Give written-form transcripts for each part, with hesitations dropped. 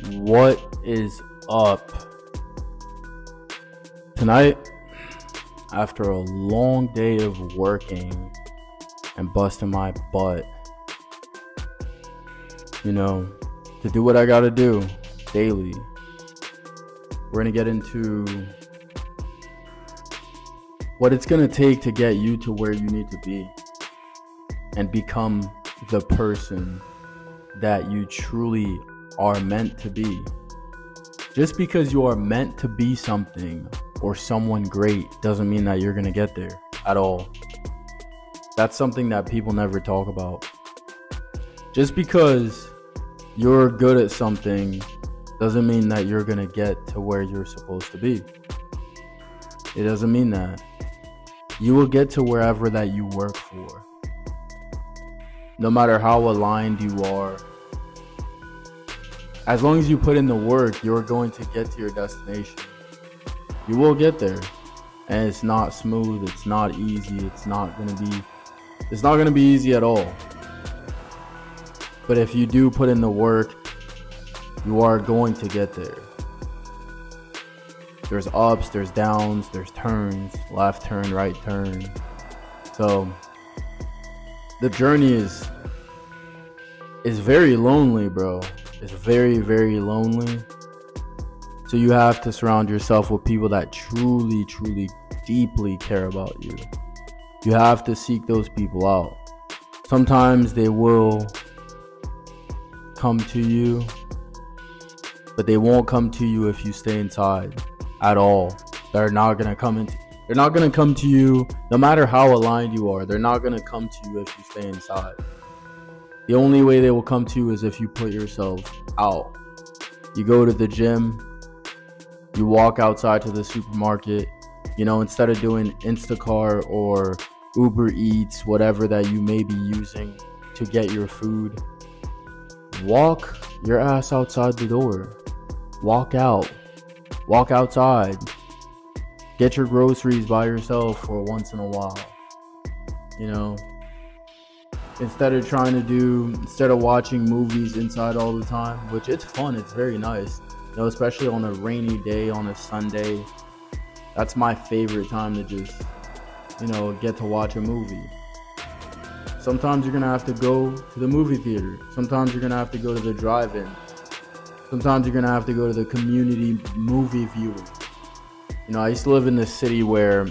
What is up? Tonight, after a long day of working and busting my butt, to do what I gotta do daily, we're gonna get into what it's gonna take to get you to where you need to be and become the person that you truly are meant to be. Just because you are meant to be something or someone great doesn't mean that you're gonna get there at all. That's something that people never talk about. Just because you're good at something doesn't mean that you're gonna get to where you're supposed to be. It doesn't mean that. You will get to wherever that you work for. No matter how aligned you are, as long as you put in the work, you're going to get to your destination. You will get there. And it's not smooth, it's not easy, it's not gonna be easy at all. But if you do put in the work, you are going to get there. There's ups, there's downs, there's turns, left turn, right turn. So the journey is very lonely, bro. It's very, very lonely. So you have to surround yourself with people that truly, truly, deeply care about you. You have to seek those people out. Sometimes they will come to you, but they won't come to you if you stay inside at all. They're not gonna come to you no matter how aligned you are. They're not gonna come to you if you stay inside. The only way they will come to you is if you put yourself out. You go to the gym, you walk outside to the supermarket, instead of doing Instacart or Uber Eats, whatever that you may be using to get your food, walk your ass outside the door. Walk outside. Get your groceries by yourself for once in a while. Instead of watching movies inside all the time, which it's fun, it's very nice, especially on a rainy day, on a Sunday. That's my favorite time to just, get to watch a movie. Sometimes you're gonna have to go to the movie theater. Sometimes you're gonna have to go to the drive-in. Sometimes you're gonna have to go to the community movie viewing. I used to live in this city where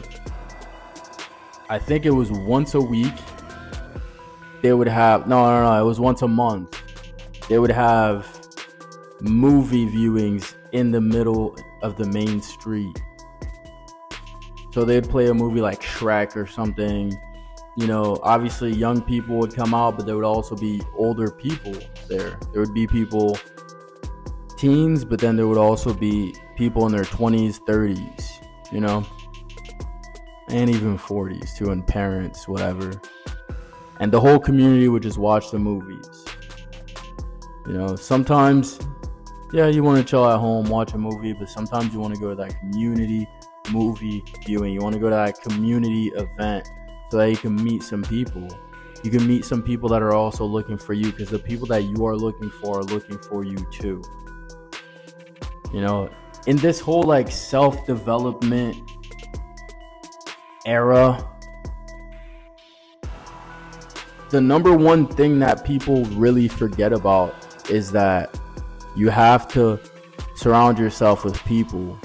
I think it was once a week they would have, it was once a month. They would have movie viewings in the middle of the main street. So they'd play a movie like Shrek or something. Obviously young people would come out, but there would also be older people there. There would be people, teens, but then there would also be people in their 20s, 30s, and even 40s too, and parents, whatever. And the whole community would just watch the movies. Sometimes, you want to chill at home, watch a movie, but sometimes you want to go to that community movie viewing. You want to go to that community event so that you can meet some people. You can meet some people that are also looking for you, because the people that you are looking for you too. In this whole self-development era, the number one thing that people really forget about is that you have to surround yourself with people.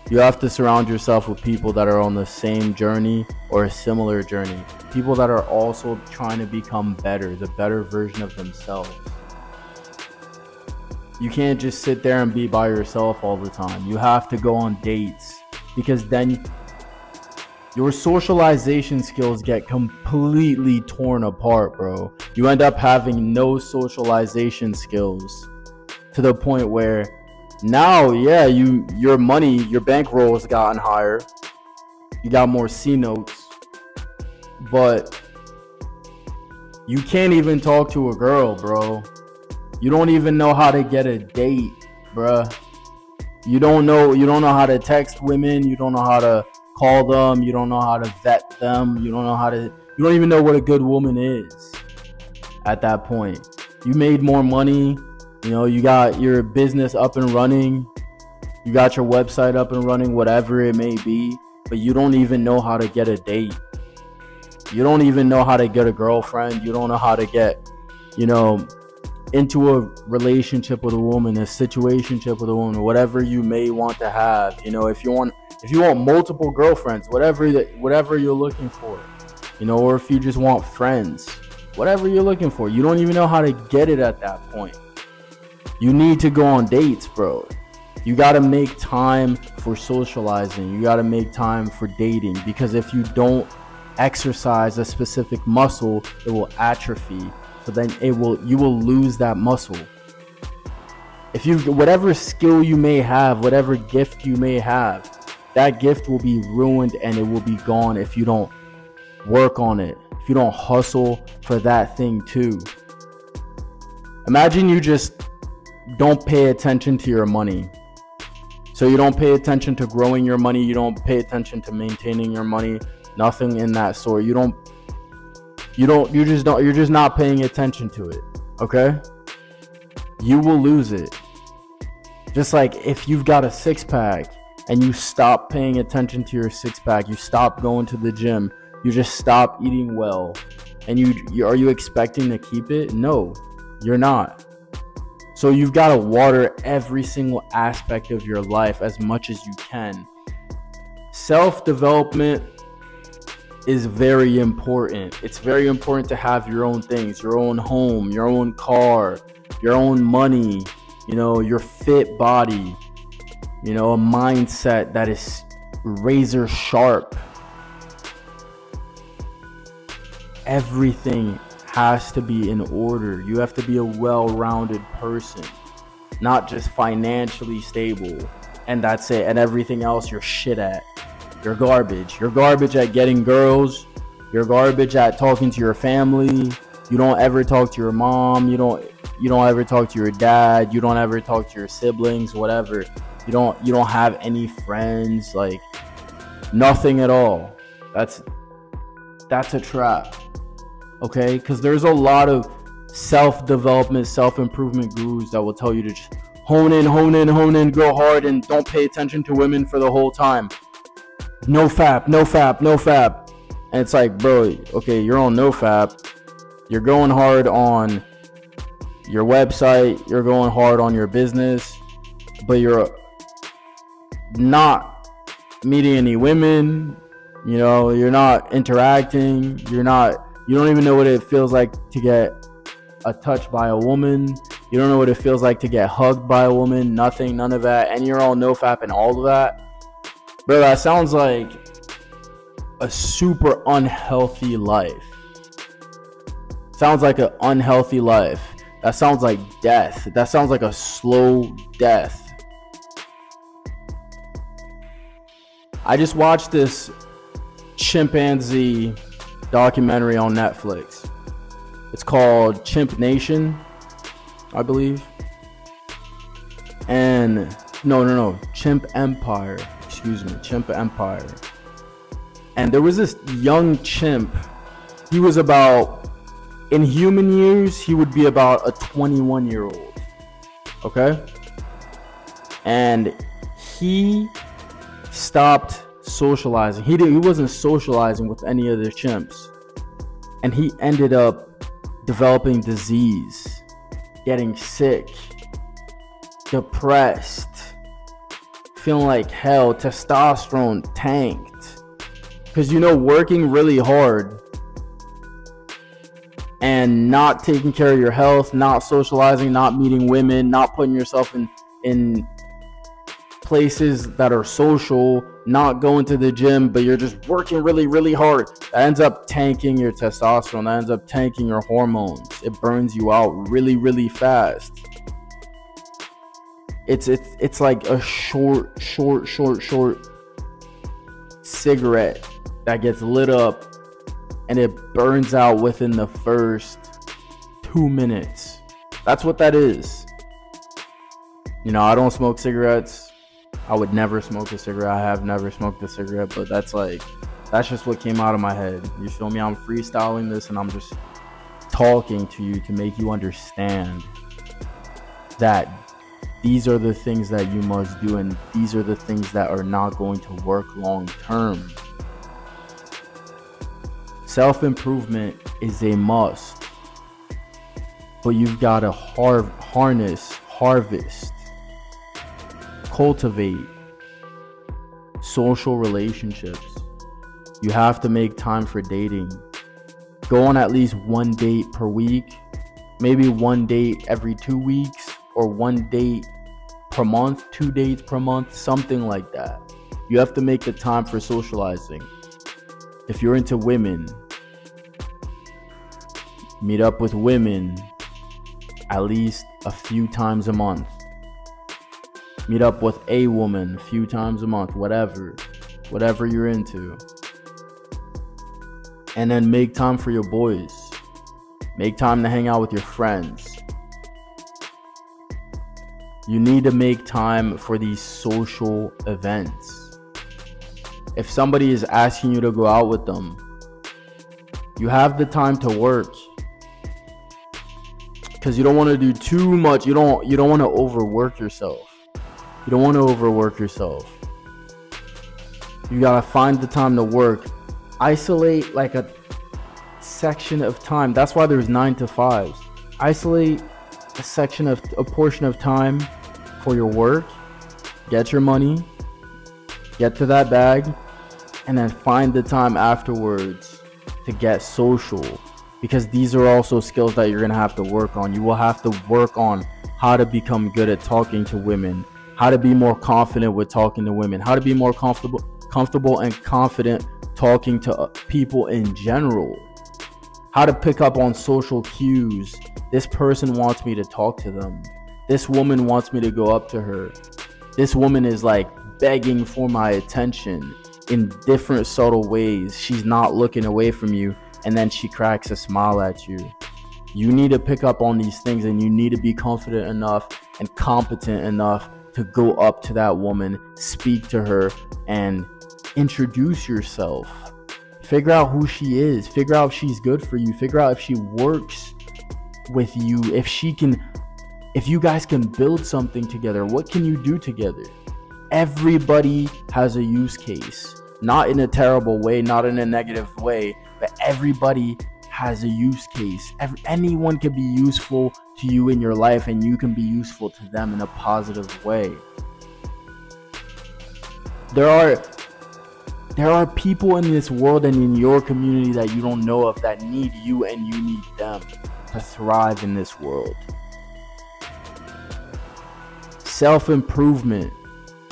You have to surround yourself with people that are on the same journey or a similar journey. People that are also trying to become better, the better version of themselves. You can't just sit there and be by yourself all the time. You have to go on dates, because then your socialization skills get completely torn apart, bro. You end up having no socialization skills to the point where now, your money, your bankroll has gotten higher. You got more C notes, but you can't even talk to a girl, bro. You don't even know how to get a date, bruh. You don't know how to text women. You don't know how to call them. You don't know how to vet them. You don't even know what a good woman is at that point. You made more money, You know, you got your business up and running, you got your website up and running, whatever it may be, but you don't even know how to get a date. You don't even know how to get a girlfriend. You don't know how to get, you know, into a relationship with a woman, a situationship with a woman, whatever you may want to have. You know, if you want multiple girlfriends, whatever you're looking for, you know, or if you just want friends, whatever you're looking for, you don't even know how to get it at that point. You need to go on dates, bro. You got to make time for socializing. You got to make time for dating, because if you don't exercise a specific muscle, it will atrophy. So then you will lose that muscle. If whatever skill you may have, whatever gift you may have, that gift will be ruined and it will be gone if you don't work on it, if you don't hustle for that thing too. Imagine you just don't pay attention to your money. So you don't pay attention to growing your money, you don't pay attention to maintaining your money, nothing in that sort. You're just not paying attention to it, okay? You will lose it. Just like if you've got a six-pack and you stop paying attention to your six-pack, you stop going to the gym, you just stop eating well, and are you expecting to keep it? No, you're not. So you've got to water every single aspect of your life as much as you can. Self-development is very important. It's very important to have your own things, your own home, your own car, your own money, you know, your fit body, you know, a mindset that is razor sharp. Everything has to be in order. You have to be a well-rounded person, not just financially stable and that's it, and everything else you're shit at. You're garbage. You're garbage at getting girls. You're garbage at talking to your family. You don't ever talk to your mom. You don't ever talk to your dad. You don't ever talk to your siblings, whatever. You don't have any friends, like nothing at all. That's a trap. Okay? Because there's a lot of self-development, self-improvement gurus that will tell you to just hone in, go hard, and don't pay attention to women for the whole time. No fap. And it's like, bro, okay, you're on no fap. You're going hard on your website. You're going hard on your business. But you're not meeting any women. You know, you're not interacting. You don't even know what it feels like to get a touch by a woman. You don't know what it feels like to get hugged by a woman. Nothing, none of that. And you're on no fap and all of that. Bro, that sounds like a super unhealthy life. Sounds like an unhealthy life. That sounds like death. That sounds like a slow death. I just watched this chimpanzee documentary on Netflix. It's called Chimp Nation, I believe. And no, Chimp Empire. Excuse me, Chimp Empire. And there was this young chimp. He was about, in human years, he would be about a 21-year-old. Okay? And he stopped socializing. He wasn't socializing with any other chimps. And he ended up developing disease, getting sick, depressed, feeling like hell, testosterone tanked. Because, you know, working really hard and not taking care of your health, not socializing, not meeting women, not putting yourself in places that are social, not going to the gym, but you're just working really, really hard. That ends up tanking your testosterone. That ends up tanking your hormones. It burns you out really, really fast. It's like a short cigarette that gets lit up and it burns out within the first 2 minutes. That's what that is. You know, I don't smoke cigarettes. I would never smoke a cigarette. I have never smoked a cigarette, but that's just what came out of my head. You feel me? I'm freestyling this and I'm just talking to you to make you understand. that these are the things that you must do, and these are the things that are not going to work long term. Self-improvement is a must, but you've got to harvest, cultivate social relationships. You have to make time for dating. Go on at least one date per week, maybe one date every 2 weeks, or one date per month, 2 dates per month, something like that. You have to make the time for socializing. If you're into women, meet up with women at least a few times a month. Meet up with a woman a few times a month, whatever you're into. And then make time for your boys. Make time to hang out with your friends. You need to make time for these social events. If somebody is asking you to go out with them, you have the time to work. Because you don't want to do too much. You don't want to overwork yourself. You don't want to overwork yourself. You gotta find the time to work. Isolate like a section of time. That's why there's 9 to 5s. Isolate a portion of time for your work. Get your money. Get to that bag. And then find the time afterwards to get social. Because these are also skills that you're going to have to work on. You will have to work on how to become good at talking to women, how to be more confident with talking to women, how to be more comfortable and confident talking to people in general, how to pick up on social cues. This person wants me to talk to them. This woman wants me to go up to her. This woman is like begging for my attention in different subtle ways. She's not looking away from you. And then she cracks a smile at you. You need to pick up on these things, and you need to be confident enough and competent enough to go up to that woman, speak to her, and introduce yourself. Figure out who she is. Figure out if she's good for you. Figure out if she works with you. If you guys can build something together. What can you do together? Everybody has a use case. Not in a terrible way, not in a negative way, but everybody has a use case. Anyone can be useful to you in your life, and you can be useful to them in a positive way. There are people in this world and in your community that you don't know of that need you, and you need them to thrive in this world. Self-improvement,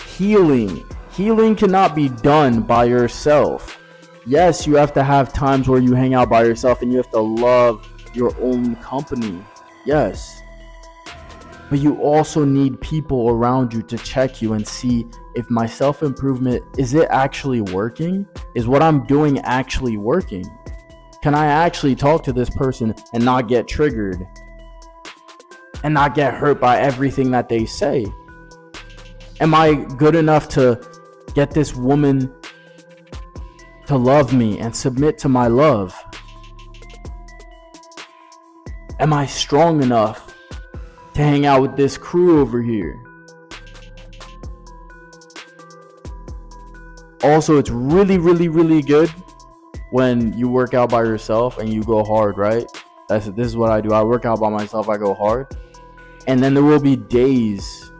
healing. Healing cannot be done by yourself. Yes, you have to have times where you hang out by yourself and you have to love your own company. Yes. But you also need people around you to check you and see if my self-improvement, is it actually working? Is what I'm doing actually working? Can I actually talk to this person and not get triggered? And not get hurt by everything that they say? Am I good enough to get this woman to love me and submit to my love? Am I strong enough to hang out with this crew over here? Also, it's really, really, really good when you work out by yourself and you go hard, right? This is what I do. I work out by myself, I go hard. And then there will be days,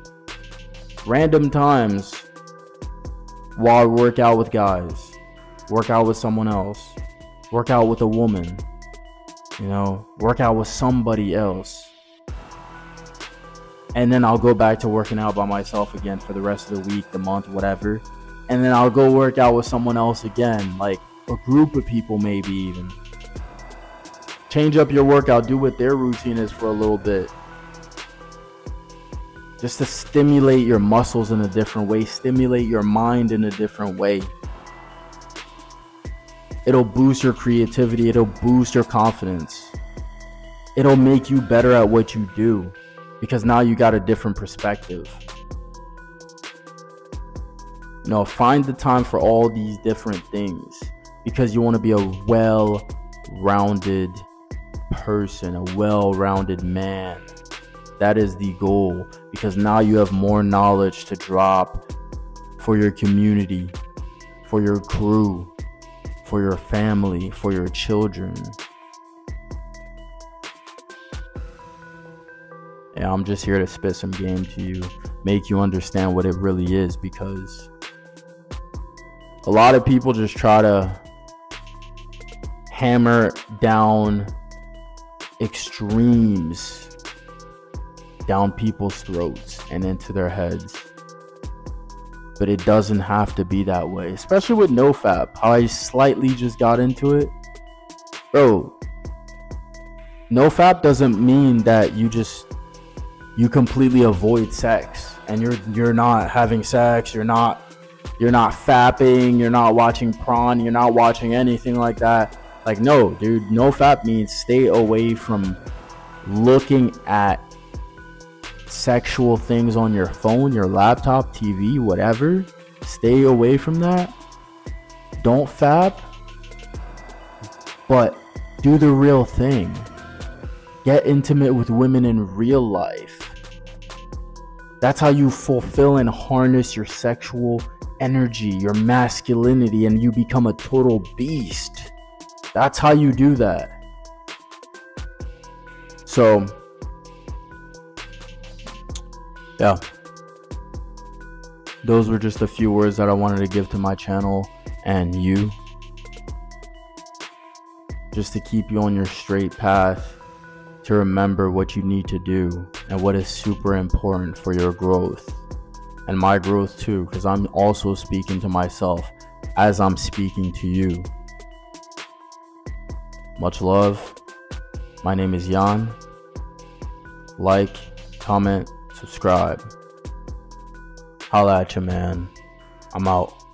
random times, while I work out with guys, work out with someone else, work out with a woman, work out with somebody else. And then I'll go back to working out by myself again for the rest of the week, the month, whatever. And then I'll go work out with someone else again, like a group of people maybe even. Change up your workout, do what their routine is for a little bit. Just to stimulate your muscles in a different way, stimulate your mind in a different way. It'll boost your creativity, it'll boost your confidence. It'll make you better at what you do, because now you got a different perspective. Find the time for all these different things, because you want to be a well-rounded person, a well-rounded man. That is the goal, because now you have more knowledge to drop for your community, for your crew, for your family, for your children. Yeah, I'm just here to spit some game to you, make you understand what it really is, because a lot of people just try to hammer down extremes down people's throats and into their heads. But it doesn't have to be that way, especially with NoFap. How I slightly just got into it. Bro, NoFap doesn't mean that you completely avoid sex and you're not having sex, you're not fapping, you're not watching prawn, you're not watching anything like that. Like, no, dude, NoFap means stay away from looking at sexual things on your phone, your laptop, TV, whatever. Stay away from that. Don't fap, but do the real thing. Get intimate with women in real life. That's how you fulfill and harness your sexual energy, your masculinity, and you become a total beast. That's how you do that. So, yeah, those were just a few words that I wanted to give to my channel and you, just to keep you on your straight path, to remember what you need to do and what is super important for your growth and my growth too, because I'm also speaking to myself as I'm speaking to you. Much love. My name is Jan. Like, comment, subscribe. Holla at ya, man. I'm out.